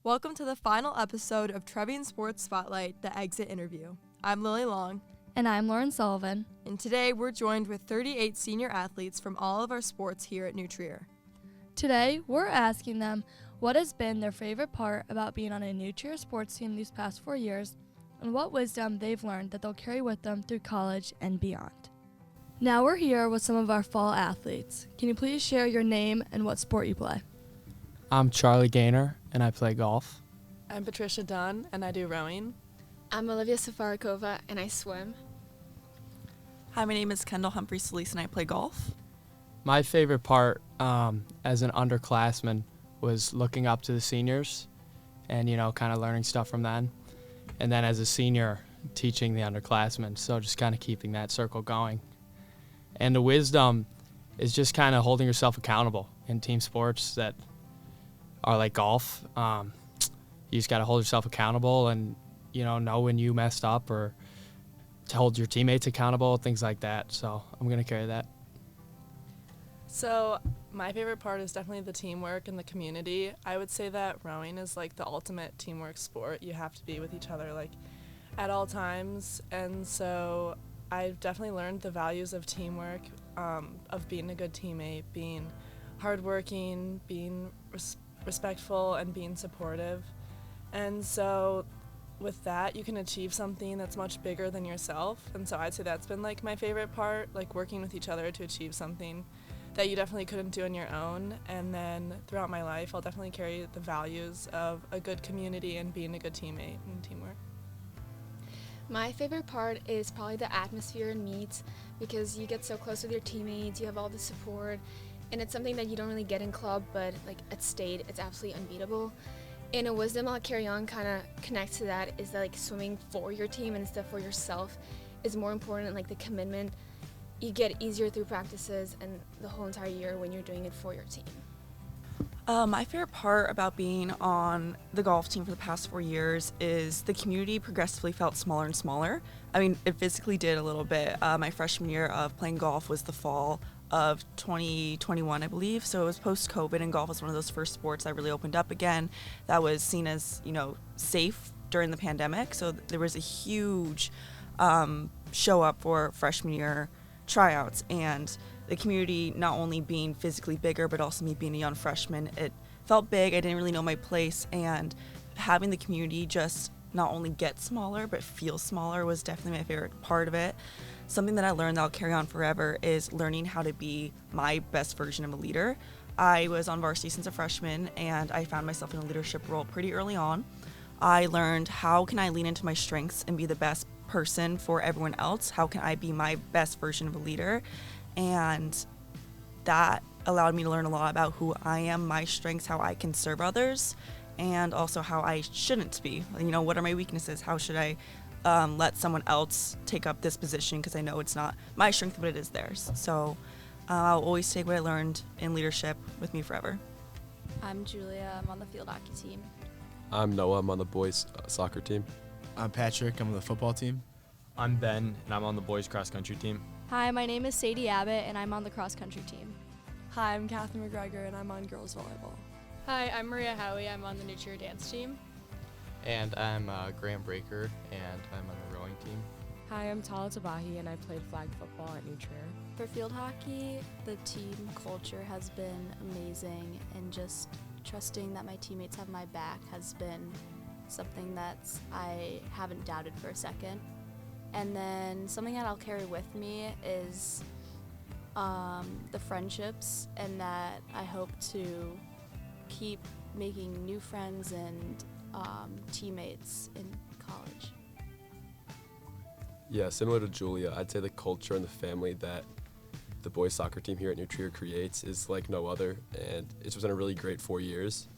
Welcome to the final episode of Trevian Sports Spotlight, the exit interview. I'm Lily Long. And I'm Lauren Sullivan. And today we're joined with 38 senior athletes from all of our sports here at New Trier. Today we're asking them what has been their favorite part about being on a New Trier sports team these past 4 years, and what wisdom they've learned that they'll carry with them through college and beyond. Now we're here with some of our fall athletes. Can you please share your name and what sport you play? I'm Charlie Gaynor, and I play golf. I'm Patricia Dunn, and I do rowing. I'm Olivia Safarikova, and I swim. Hi, my name is Kendall Humphrey-Solis, and I play golf. My favorite part as an underclassman was looking up to the seniors and, kind of learning stuff from them. And then as a senior, teaching the underclassmen, so just kind of keeping that circle going. And the wisdom is just kind of holding yourself accountable in team sports that are like golf. You just got to hold yourself accountable and, know when you messed up or to hold your teammates accountable, things like that. So I'm going to carry that. So my favorite part is definitely the teamwork and the community. I would say that rowing is like the ultimate teamwork sport. You have to be with each other like at all times. And so I've definitely learned the values of teamwork, of being a good teammate, being hardworking, being respectful, and being supportive. And so with that, you can achieve something that's much bigger than yourself. And so I'd say that's been like my favorite part, like working with each other to achieve something that you definitely couldn't do on your own. And then throughout my life, I'll definitely carry the values of a good community and being a good teammate and teamwork. My favorite part is probably the atmosphere in meets, because you get so close with your teammates, you have all the support, and it's something that you don't really get in club, but like at state, it's absolutely unbeatable. And a wisdom I'll carry on kind of connects to that is that like swimming for your team instead for yourself is more important, like the commitment. You get easier through practices and the whole entire year when you're doing it for your team. My favorite part about being on the golf team for the past 4 years is the community progressively felt smaller and smaller. I mean, it physically did a little bit. My freshman year of playing golf was the fall of 2021, I believe. So it was post-COVID, and golf was one of those first sports that really opened up again that was seen as, safe during the pandemic. So there was a huge show up for freshman year tryouts, and the community not only being physically bigger, but also me being a young freshman, it felt big. I didn't really know my place, and having the community just not only get smaller, but feel smaller was definitely my favorite part of it. Something that I learned that I'll carry on forever is learning how to be my best version of a leader. I was on varsity since a freshman, and I found myself in a leadership role pretty early on. I learned how can I lean into my strengths and be the best person for everyone else? How can I be my best version of a leader? And that allowed me to learn a lot about who I am, my strengths, how I can serve others, and also how I shouldn't be. What are my weaknesses? How should I let someone else take up this position, because I know it's not my strength, but it is theirs. So I'll always take what I learned in leadership with me forever. I'm Julia. I'm on the field hockey team. I'm Noah. I'm on the boys soccer team. I'm Patrick. I'm on the football team. I'm Ben, and I'm on the boys cross country team. Hi, my name is Sadie Abbott, and I'm on the cross country team. Hi, I'm Catherine McGregor, and I'm on girls volleyball. Hi, I'm Maria Howie. I'm on the New Trier dance team. And I'm Graham Breaker, and I'm on the rowing team. Hi, I'm Tala Tabahi, and I played flag football at New Trier. For field hockey, the team culture has been amazing, and just trusting that my teammates have my back has been something that I haven't doubted for a second. And then something that I'll carry with me is the friendships, and that I hope to keep making new friends and teammates in college. Yeah, similar to Julia, I'd say the culture and the family that the boys soccer team here at New Trier creates is like no other, and it's been a really great 4 years.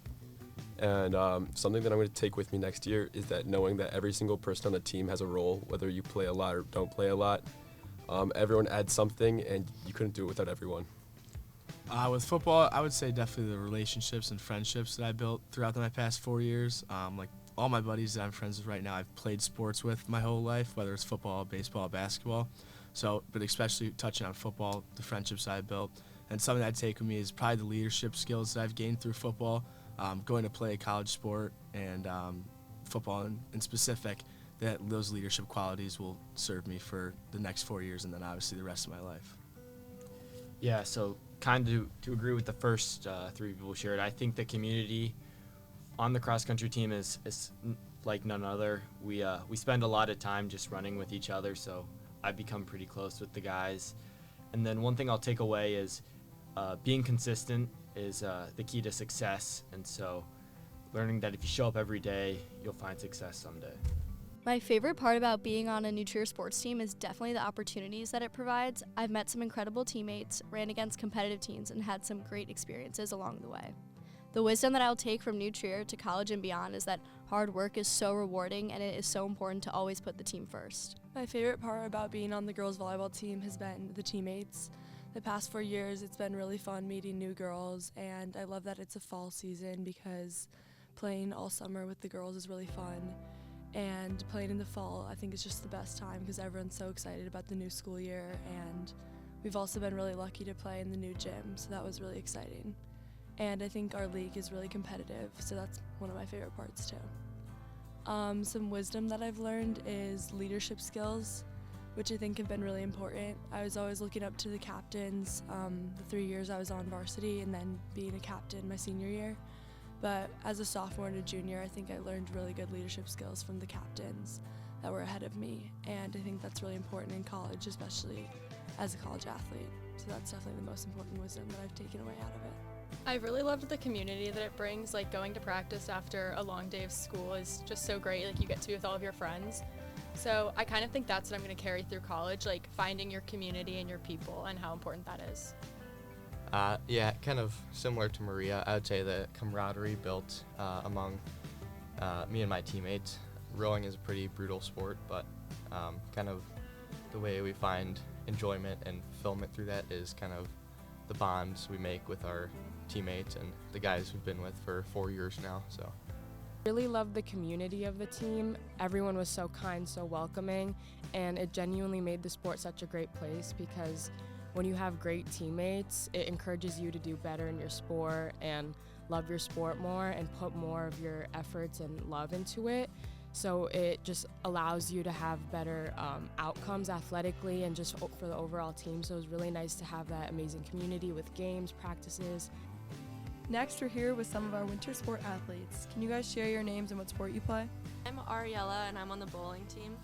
And something that I'm going to take with me next year is that knowing that every single person on the team has a role, whether you play a lot or don't play a lot. Everyone adds something, and you couldn't do it without everyone. With football, I would say definitely the relationships and friendships that I built throughout my past 4 years. Like all my buddies that I'm friends with right now, I've played sports with my whole life, whether it's football, baseball, basketball. So, but especially touching on football, the friendships I built, and something I'd take with me is probably the leadership skills that I've gained through football. going to play a college sport and football in specific, that those leadership qualities will serve me for the next 4 years and then obviously the rest of my life. Yeah, so kind of to agree with the first three people shared, I think the community on the cross-country team is like none other. We spend a lot of time just running with each other, so I've become pretty close with the guys. And then one thing I'll take away is being consistent is the key to success, and so learning that if you show up every day, you'll find success someday. My favorite part about being on a New Trier sports team is definitely the opportunities that it provides. I've met some incredible teammates, ran against competitive teams, and had some great experiences along the way. The wisdom that I'll take from New Trier to college and beyond is that hard work is so rewarding and it is so important to always put the team first. My favorite part about being on the girls volleyball team has been the teammates. The past 4 years, it's been really fun meeting new girls, and I love that it's a fall season because playing all summer with the girls is really fun. And playing in the fall, I think, is just the best time because everyone's so excited about the new school year, and we've also been really lucky to play in the new gym, so that was really exciting. And I think our league is really competitive, so that's one of my favorite parts too. Some wisdom that I've learned is leadership skills, which I think have been really important. I was always looking up to the captains the 3 years I was on varsity and then being a captain my senior year. But as a sophomore and a junior, I think I learned really good leadership skills from the captains that were ahead of me. And I think that's really important in college, especially as a college athlete. So that's definitely the most important wisdom that I've taken away out of it. I really loved the community that it brings. Like going to practice after a long day of school is just so great. Like you get to be with all of your friends. So I kind of think that's what I'm going to carry through college, like finding your community and your people and how important that is. Yeah, kind of similar to Maria. I would say the camaraderie built among me and my teammates. Rowing is a pretty brutal sport, but kind of the way we find enjoyment and fulfillment through that is kind of the bonds we make with our teammates and the guys we've been with for 4 years now. So, Really loved the community of the team. Everyone was so kind, so welcoming, and it genuinely made the sport such a great place because when you have great teammates, it encourages you to do better in your sport and love your sport more and put more of your efforts and love into it. So it just allows you to have better outcomes athletically and just for the overall team. So it was really nice to have that amazing community with games, practices. Next, we're here with some of our winter sport athletes. Can you guys share your names and what sport you play? I'm Ariella and I'm on the bowling team.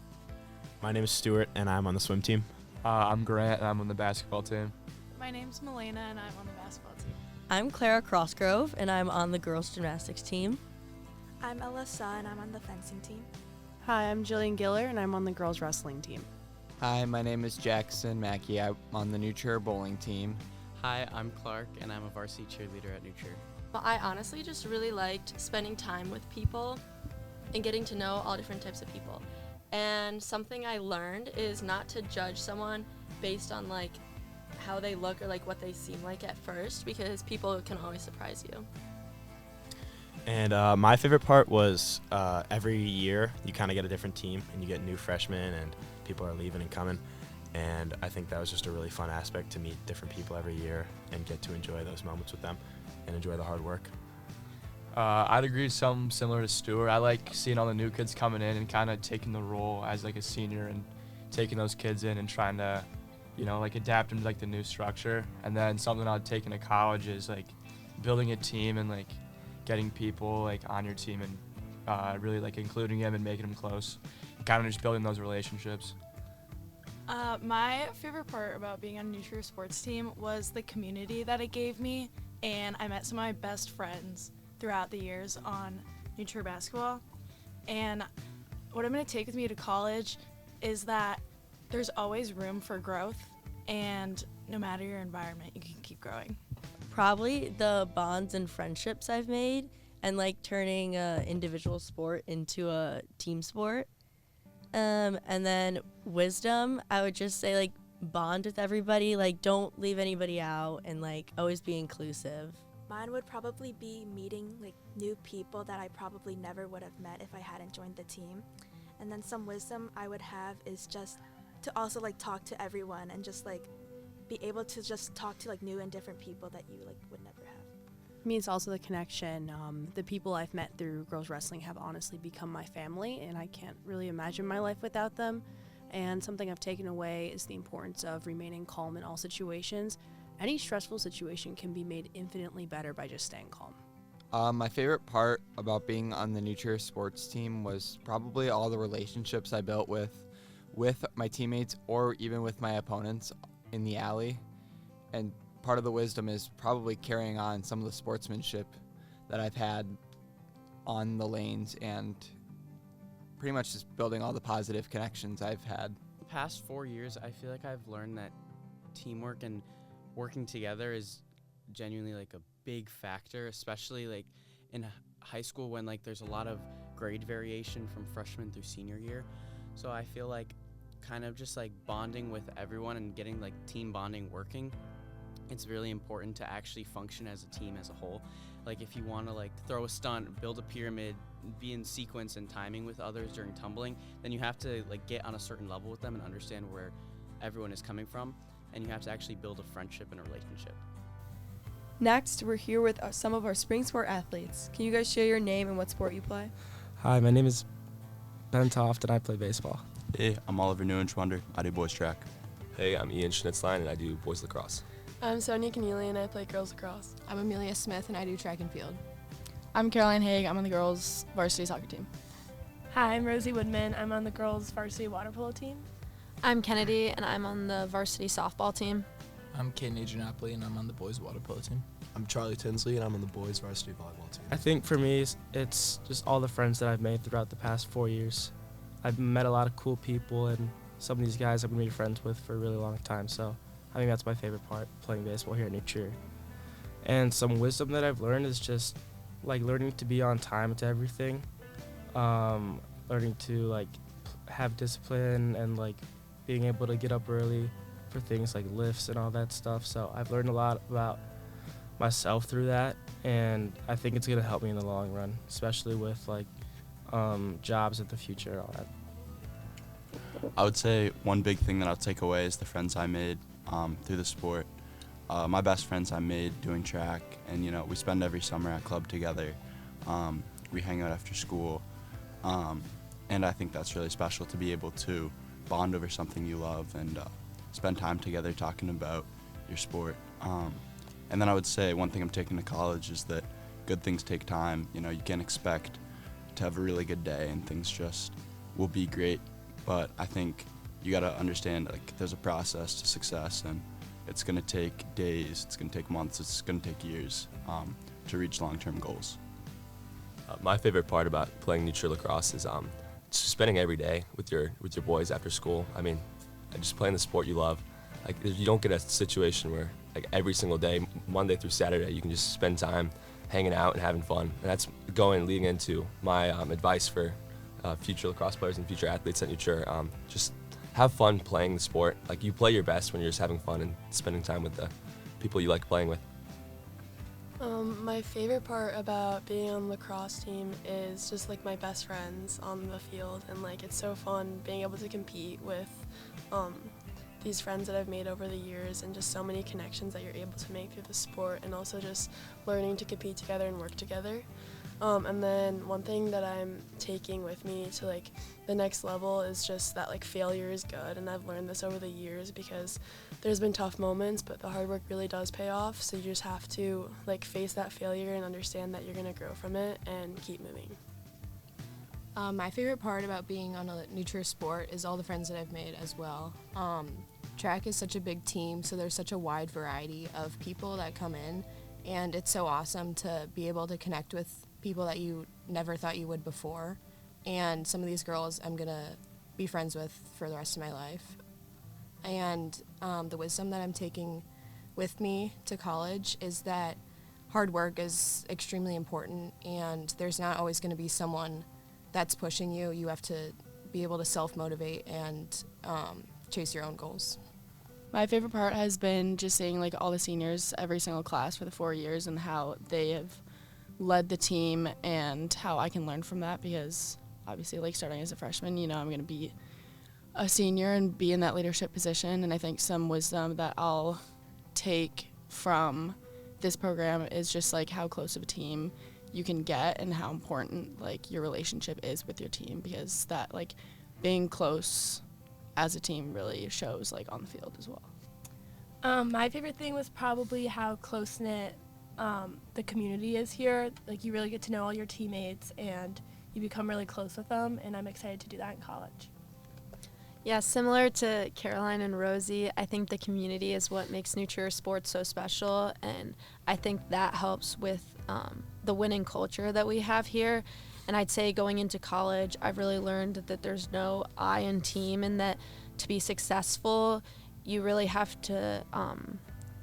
My name is Stuart and I'm on the swim team. I'm Grant and I'm on the basketball team. My name's Milena and I'm on the basketball team. I'm Clara Crossgrove and I'm on the girls gymnastics team. I'm Alyssa and I'm on the fencing team. Hi, I'm Jillian Giller and I'm on the girls wrestling team. Hi, my name is Jackson Mackey. I'm on the New Trier bowling team. Hi, I'm Clark and I'm a varsity cheerleader at New Trier. Well, I honestly just really liked spending time with people and getting to know all different types of people. And something I learned is not to judge someone based on like how they look or like what they seem like at first, because people can always surprise you. And my favorite part was every year you kind of get a different team and you get new freshmen and people are leaving and coming. And I think that was just a really fun aspect to meet different people every year and get to enjoy those moments with them and enjoy the hard work. I'd agree something similar to Stuart. I like seeing all the new kids coming in and kind of taking the role as like a senior and taking those kids in and trying to, like adapt into like the new structure. And then something I'd take into college is like building a team and like getting people like on your team and really like including them and making them close. Kind of just building those relationships. My favorite part about being on a New Trier sports team was the community that it gave me, and I met some of my best friends throughout the years on New Trier basketball. And what I'm going to take with me to college is that there's always room for growth, and no matter your environment, you can keep growing. Probably the bonds and friendships I've made and like turning an individual sport into a team sport. And then wisdom, I would just say like bond with everybody, like don't leave anybody out and like always be inclusive. Mine would probably be meeting like new people that I probably never would have met if I hadn't joined the team. And then some wisdom I would have is just to also like talk to everyone and just like be able to just talk to like new and different people that you like would never have. For me, it's also the connection. The people I've met through girls wrestling have honestly become my family, and I can't really imagine my life without them. And something I've taken away is the importance of remaining calm in all situations. Any stressful situation can be made infinitely better by just staying calm. My favorite part about being on the New Trier sports team was probably all the relationships I built with my teammates or even with my opponents in the alley. And part of the wisdom is probably carrying on some of the sportsmanship that I've had on the lanes and pretty much just building all the positive connections I've had. The past 4 years, I feel like I've learned that teamwork and working together is genuinely like a big factor, especially like in high school when like there's a lot of grade variation from freshman through senior year. So I feel like kind of just like bonding with everyone and getting like team bonding working, it's really important to actually function as a team as a whole. Like if you want to like throw a stunt, build a pyramid, be in sequence and timing with others during tumbling, then you have to like get on a certain level with them and understand where everyone is coming from, and you have to actually build a friendship and a relationship. Next, we're here with some of our spring sport athletes. Can you guys share your name and what sport you play? Hi, my name is Ben Toft and I play baseball. Hey, I'm Oliver Newinschwander. I do boys track. Hey, I'm Ian Schnitzline and I do boys lacrosse. I'm Sonia Keneally and I play girls lacrosse. I'm Amelia Smith and I do track and field. I'm Caroline Haig. I'm on the girls varsity soccer team. Hi, I'm Rosie Woodman. I'm on the girls varsity water polo team. I'm Kennedy and I'm on the varsity softball team. I'm Caden Adrianopoli and I'm on the boys water polo team. I'm Charlie Tinsley and I'm on the boys varsity volleyball team. I think for me, it's just all the friends that I've made throughout the past 4 years. I've met a lot of cool people, and some of these guys I've been friends with for a really long time, so I think that's my favorite part, playing baseball here at New Trier. And some wisdom that I've learned is just like learning to be on time to everything, learning to like have discipline and like being able to get up early for things like lifts and all that stuff. So I've learned a lot about myself through that, and I think it's going to help me in the long run, especially with like jobs in the future and all that. I would say one big thing that I'll take away is the friends I made through the sport. My best friends I made doing track, and we spend every summer at club together. We hang out after school, and I think that's really special to be able to bond over something you love and spend time together talking about your sport. And then I would say one thing I'm taking to college is that good things take time. You can't expect to have a really good day and things just will be great. But I think you got to understand like there's a process to success, and it's going to take days, it's going to take months, it's going to take years to reach long-term goals. My favorite part about playing New Trier lacrosse is just spending every day with your boys after school. I mean, just playing the sport you love. Like you don't get a situation where like every single day, Monday through Saturday, you can just spend time hanging out and having fun. And that's leading into my advice for future lacrosse players and future athletes at New Trier. Just have fun playing the sport. Like you play your best when you're just having fun and spending time with the people you like playing with. My favorite part about being on the lacrosse team is just like my best friends on the field, and like it's so fun being able to compete with these friends that I've made over the years, and just so many connections that you're able to make through the sport, and also just learning to compete together and work together. And then one thing that I'm taking with me to like the next level is just that like failure is good, and I've learned this over the years because there's been tough moments, but the hard work really does pay off. So you just have to like face that failure and understand that you're gonna grow from it and keep moving. My favorite part about being on a New Trier sport is all the friends that I've made as well. Track is such a big team, so there's such a wide variety of people that come in, and it's so awesome to be able to connect with people that you never thought you would before. And some of these girls I'm gonna be friends with for the rest of my life. And the wisdom that I'm taking with me to college is that hard work is extremely important, and there's not always gonna be someone that's pushing you. You have to be able to self-motivate and chase your own goals. My favorite part has been just seeing like all the seniors, every single class for the 4 years, and how they have led the team and how I can learn from that, because obviously like starting as a freshman, I'm going to be a senior and be in that leadership position, and I think some wisdom that I'll take from this program is just like how close of a team you can get and how important like your relationship is with your team, because that like being close as a team really shows like on the field as well. My favorite thing was probably how close-knit the community is here. Like, you really get to know all your teammates and you become really close with them, and I'm excited to do that in college. Yeah, similar to Caroline and Rosie, I think the community is what makes New Trier sports so special, and I think that helps with the winning culture that we have here. And I'd say going into college, I've really learned that there's no I in team, and that to be successful, you really have to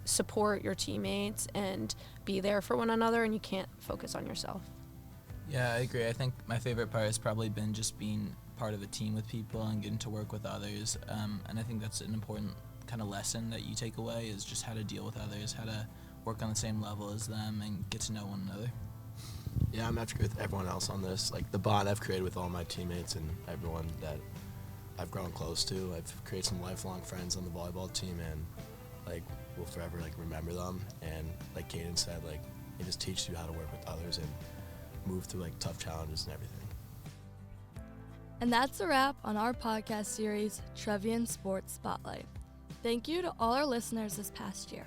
support your teammates and be there for one another, and you can't focus on yourself. Yeah, I agree. I think my favorite part has probably been just being part of a team with people and getting to work with others. And I think that's an important kind of lesson that you take away, is just how to deal with others, how to work on the same level as them and get to know one another. Yeah, I'm actually with everyone else on this. Like, the bond I've created with all my teammates and everyone that I've grown close to. I've created some lifelong friends on the volleyball team, and like we'll forever like remember them. And like Kaden said, like it just teaches you how to work with others and move through like tough challenges and everything. And that's a wrap on our podcast series, Trevian Sports Spotlight. Thank you to all our listeners this past year.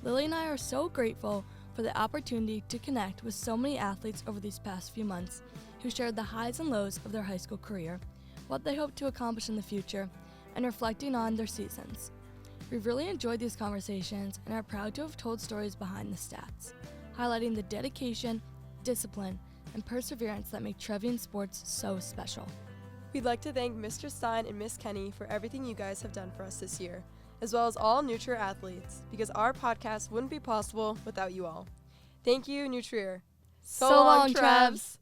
Lily and I are so grateful for the opportunity to connect with so many athletes over these past few months who shared the highs and lows of their high school career, what they hope to accomplish in the future, and reflecting on their seasons. We've really enjoyed these conversations and are proud to have told stories behind the stats, highlighting the dedication, discipline, and perseverance that make Trevian sports so special. We'd like to thank Mr. Stein and Miss Kenny for everything you guys have done for us this year, as well as all New Trier athletes, because our podcast wouldn't be possible without you all. Thank you, New Trier. So long, Trevs!